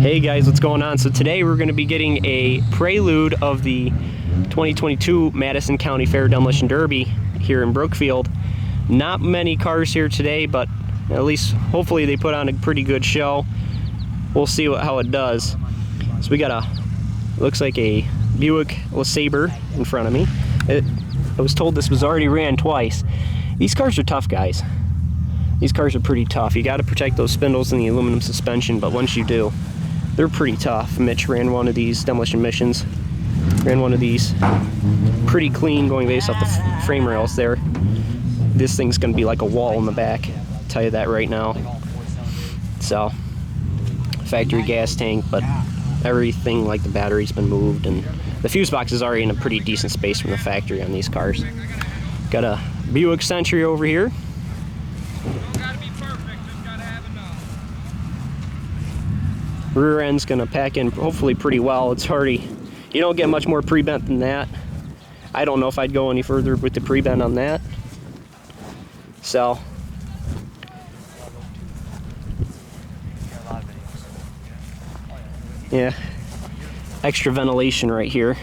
Hey guys, what's going on? So today we're going to be getting a prelude of the 2022 Madison County Fair Demolition Derby here in Brookfield. Not many cars here today, but at least hopefully they put on a pretty good show. We'll see how it does. So we got looks like a Buick LeSabre in front of me. I was told this was already ran twice. These cars are tough, guys. These cars are pretty tough. You got to protect those spindles and the aluminum suspension, but once you do, they're pretty tough. Mitch ran one of these demolition missions. Ran one of these pretty clean, going based off the frame rails there. This thing's going to be like a wall in the back. I'll tell you that right now. So, factory gas tank, but everything like the battery's been moved, and the fuse box is already in a pretty decent space from the factory on these cars. Got a Buick Century over here. Rear end's gonna pack in hopefully pretty well. It's already, you don't get much more pre-bent than that. I don't know if I'd go any further with the pre-bent on that. So, yeah, extra ventilation right here.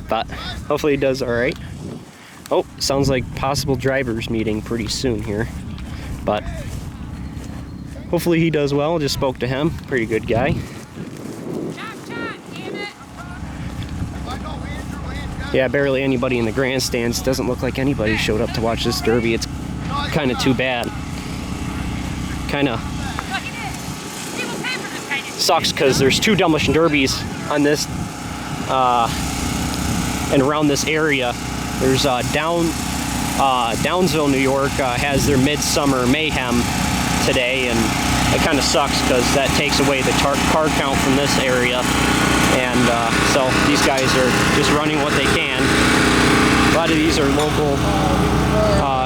But hopefully it does all right. Oh, sounds like possible drivers meeting pretty soon here, but hopefully he does well. Just spoke to him. Pretty good guy. Yeah, barely anybody in the grandstands. Doesn't look like anybody showed up to watch this derby. It's kind of too bad. Kind of sucks because there's two demolition derbies on this and around this area. There's Downsville, New York has their Midsummer Mayhem today, and it kind of sucks because that takes away the car count from this area, and so these guys are just running what they can. A lot of these are local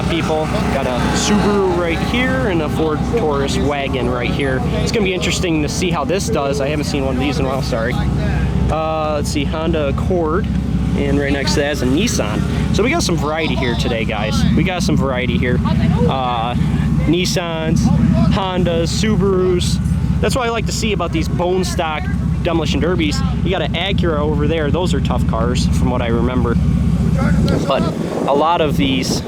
people. Got a Subaru right here and a Ford Taurus wagon right here. It's gonna be interesting to see how this does. I haven't seen one of these in a while. Sorry. Let's see, Honda Accord, and right next to that is a Nissan. So we got some variety here today, guys. We got some variety here. Nissans, Hondas, Subarus. That's what I like to see about these bone stock demolition derbies. You got an Acura over there. Those are tough cars from what I remember. But a lot of these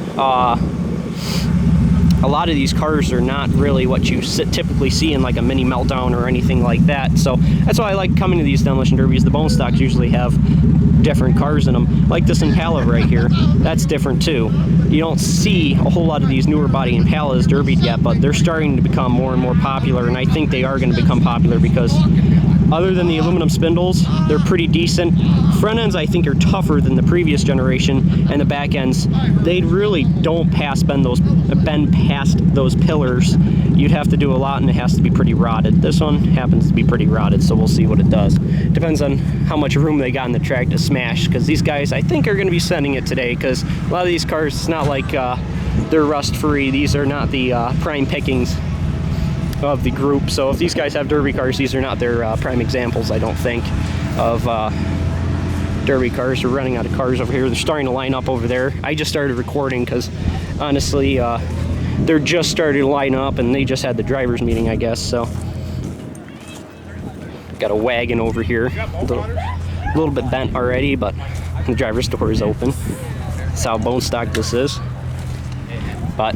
cars are not really what you typically see in like a mini meltdown or anything like that. So that's why I like coming to these demolition derbies. The bone stocks usually have different cars in them. Like this Impala right here, that's different too. You don't see a whole lot of these newer body Impalas derbied yet, but they're starting to become more and more popular, and I think they are going to become popular because other than the aluminum spindles, they're pretty decent. Front ends I think are tougher than the previous generation, and the back ends, they really don't bend past those pillars. You'd have to do a lot, and it has to be pretty rotted. This one happens to be pretty rotted, so we'll see what it does. Depends on how much room they got in the track to smash, because these guys I think are going to be sending it today, because a lot of these cars, it's not like they're rust free. These are not the prime pickings of the group. So if these guys have derby cars, these are not their prime examples, I don't think, of derby cars. We're running out of cars over here. They're starting to line up over there. I just started recording because honestly they're just starting to line up, and they just had the drivers meeting, I guess. So got a wagon over here, a little bit bent already, but the driver's door is open. That's how bone stock this is, but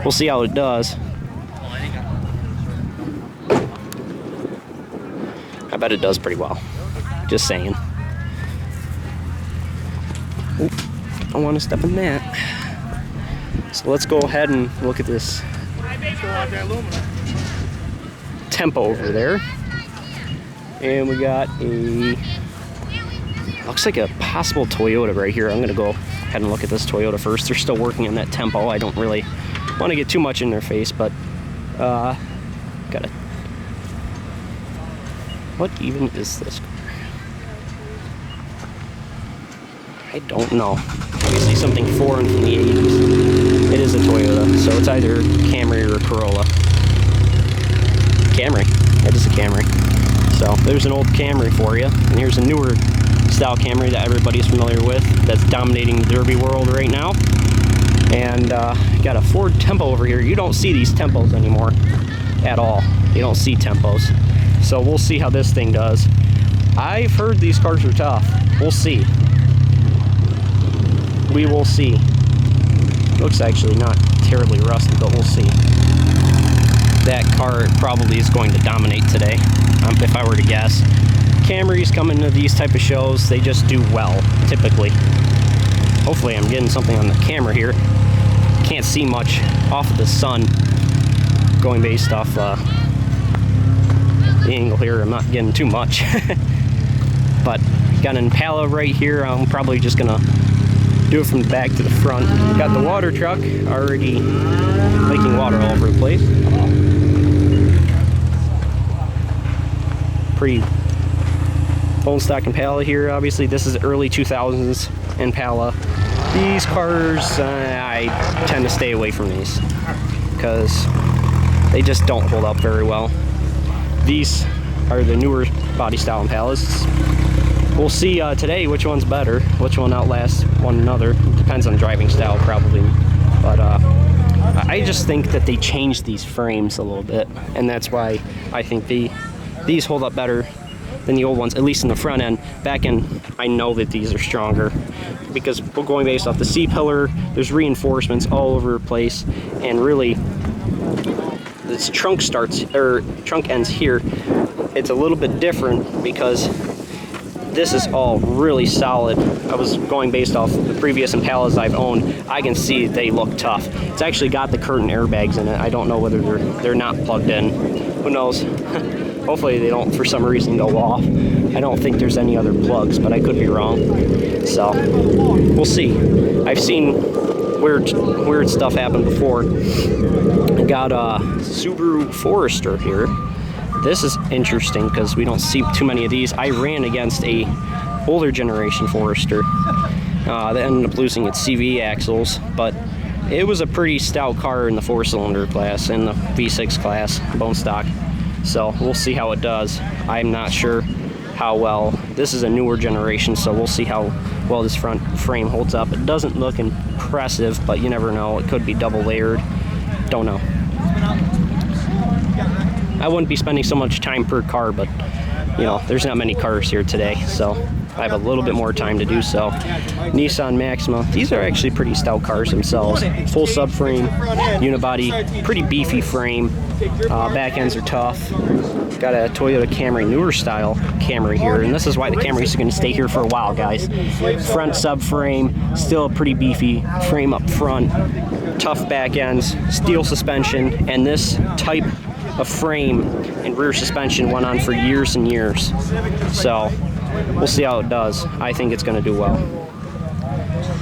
we'll see how it does. I bet it does pretty well. Just saying. Oop, I don't want to step in that. So let's go ahead and look at this Tempo over there. And we got a, looks like a possible Toyota right here. I'm going to go ahead and look at this Toyota first. They're still working on that Tempo. I don't really want to get too much in their face, but got a, what even is this car? I don't know. Obviously something foreign from the 80s. It is a Toyota, so it's either Camry or a Corolla. Camry. It is a Camry. So there's an old Camry for you, and here's a newer style Camry that everybody's familiar with that's dominating the derby world right now. And got a Ford Tempo over here. You don't see these Tempos anymore. at all. You don't see tempos. So we'll see how this thing does. I've heard these cars are tough. We'll see. We will see. Looks actually not terribly rusty, but we'll see. That car probably is going to dominate today, if I were to guess. Camrys come into these type of shows, they just do well, typically. Hopefully I'm getting something on the camera here. Can't see much off of the sun, going based off the angle here. I'm not getting too much. But got an Impala right here. I'm probably just gonna do it from the back to the front. Got the water truck already making water all over the place. Pretty bone stock Impala here. Obviously this is early 2000s Impala. These cars, I tend to stay away from these because they just don't hold up very well. These are the newer body style Impalas. We'll see today which one's better, which one outlasts one another. Depends on driving style probably, but I just think that they changed these frames a little bit, and that's why I think these hold up better than the old ones, at least in the front end. Back end, I know that these are stronger because we're going based off the C-pillar. There's reinforcements all over the place, and really this trunk ends here. It's a little bit different because this is all really solid. I was going based off the previous Impalas I've owned. I can see they look tough. It's actually got the curtain airbags in it. I don't know whether they're not plugged in. Who knows? Hopefully they don't for some reason go off. I don't think there's any other plugs, but I could be wrong. So we'll see. I've seen weird stuff happen before. I got a Subaru Forester here. This is interesting because we don't see too many of these. I ran against a older generation Forester that ended up losing its CV axles, but it was a pretty stout car in the 4-cylinder class, in the V6 class, bone stock. So we'll see how it does. I'm not sure how well. This is a newer generation, so we'll see how well this front frame holds up. It doesn't look impressive, but you never know. It could be double layered. Don't know. I wouldn't be spending so much time per car, but you know, there's not many cars here today, so I have a little bit more time to do so. Nissan Maxima. These are actually pretty stout cars themselves. Full subframe, unibody, pretty beefy frame. Back ends are tough. Got a Toyota Camry, newer style Camry here, and this is why the Camrys are going to stay here for a while, guys. Front subframe, still a pretty beefy frame up front. Tough back ends, steel suspension, and this type of frame and rear suspension went on for years and years. So we'll see how it does. I think it's going to do well.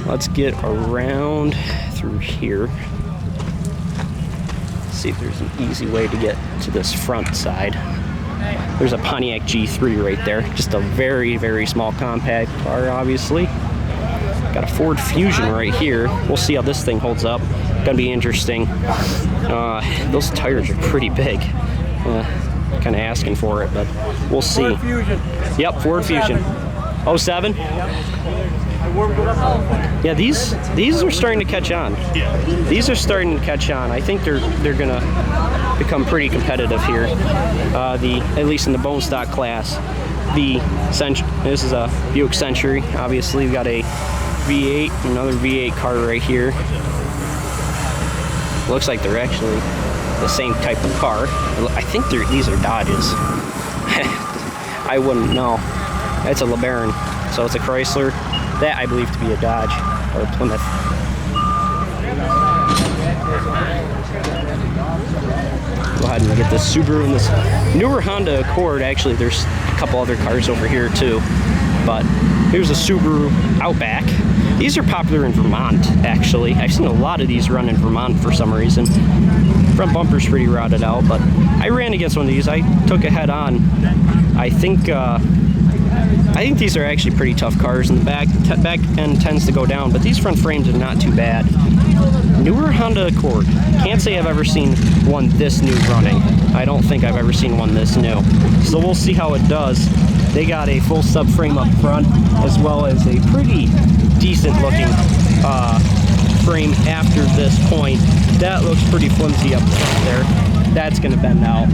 Let's get around through here. See if there's an easy way to get to this front side. There's a Pontiac G3 right there. Just a very, very small compact car, obviously. Got a Ford Fusion right here. We'll see how this thing holds up. Gonna be interesting. Those tires are pretty big. Kind of asking for it, but we'll see. Ford Fusion. Yep, Ford Fusion. 07? Yeah, these are starting to catch on. These are starting to catch on. I think they're gonna become pretty competitive here. At least in the bone stock class. This is a Buick Century. Obviously, we've got a V8, another V8 car right here. Looks like they're actually the same type of car. I think these are Dodges. I wouldn't know. It's a LeBaron, so it's a Chrysler. That I believe to be a Dodge or a Plymouth. Go ahead and get this Subaru and this newer Honda Accord. Actually, there's a couple other cars over here too. But here's a Subaru Outback. These are popular in Vermont, actually. I've seen a lot of these run in Vermont for some reason. Front bumper's pretty rotted out, but I ran against one of these. I took it head on. I think these are actually pretty tough cars, and the back end tends to go down, but these front frames are not too bad. Newer Honda Accord. Can't say I've ever seen one this new running. I don't think I've ever seen one this new. So we'll see how it does. They got a full subframe up front, as well as a pretty decent looking frame after this point. That looks pretty flimsy up there. That's gonna bend out.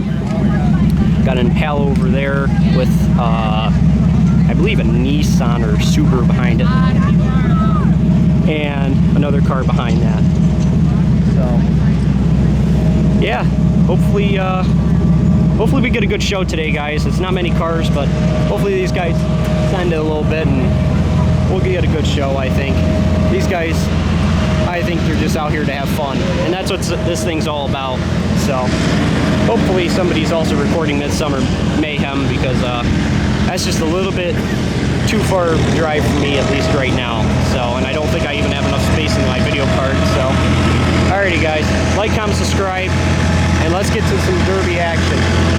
Got an Impala over there with, I believe, a Nissan or Subaru behind it, and another car behind that. So, yeah, hopefully we get a good show today, guys. It's not many cars, but hopefully these guys send it a little bit, and we'll get a good show. I think these guys, I think they're just out here to have fun, and that's what this thing's all about. So hopefully somebody's also recording Midsummer Mayhem, because that's just a little bit too far of a drive for me, at least right now. So, and I don't think I even have enough space in my video card. So, alrighty guys, like, comment, subscribe, and let's get to some derby action.